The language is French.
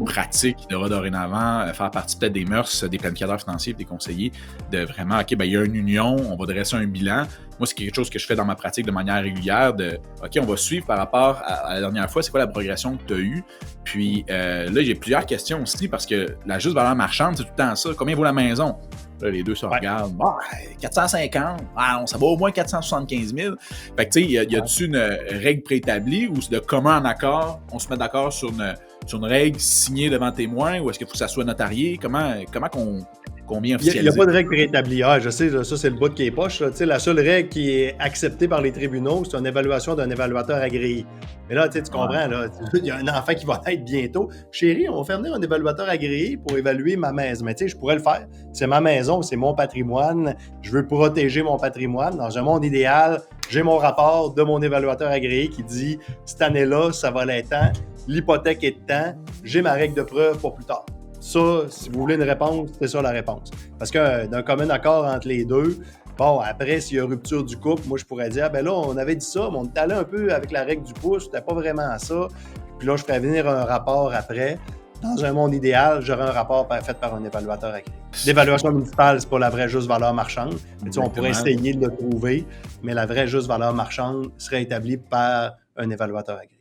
pratique qui devra dorénavant faire partie peut-être des mœurs des planificateurs financiers et des conseillers, de vraiment, OK, il y a une union, on va dresser un bilan. Moi, c'est quelque chose que je fais dans ma pratique de manière régulière, de OK, on va suivre par rapport à la dernière fois, c'est quoi la progression que tu as eue. Puis là, j'ai plusieurs questions aussi, parce que la juste valeur marchande, c'est tout le temps ça. Combien vaut la maison? Là, les deux se regardent. 450. Ah non, ça vaut au moins 475 000. Fait que, tu sais, y a-tu une règle préétablie ou c'est de commun en accord, on se met d'accord sur une règle signée devant témoin, ou est-ce qu'il faut que ça soit notarié? Comment qu'on vient officialiser? Il n'y a pas de règle préétablie. Je sais, ça, c'est le bout qui est poche. La seule règle qui est acceptée par les tribunaux, c'est une évaluation d'un évaluateur agréé. Mais là, tu comprends, là, il y a un enfant qui va naître bientôt. Chérie, on va faire venir un évaluateur agréé pour évaluer ma maison. Mais tu sais, je pourrais le faire. C'est ma maison, c'est mon patrimoine. Je veux protéger mon patrimoine. Dans un monde idéal, j'ai mon rapport de mon évaluateur agréé qui dit cette année-là, ça va l'être tant. L'hypothèque est de temps. J'ai ma règle de preuve pour plus tard. Ça, si vous voulez une réponse, c'est ça la réponse. Parce que d'un commun accord entre les deux, bon, après, s'il y a rupture du couple, moi, je pourrais dire, là, on avait dit ça, mais on est allé un peu avec la règle du pouce, c'était pas vraiment ça. Puis là, je ferais venir un rapport après. Dans un monde idéal, j'aurais un rapport fait par un évaluateur agréé. L'évaluation municipale, c'est pas la vraie juste valeur marchande. Mais, on pourrait essayer de le trouver, mais la vraie juste valeur marchande serait établie par un évaluateur agréé.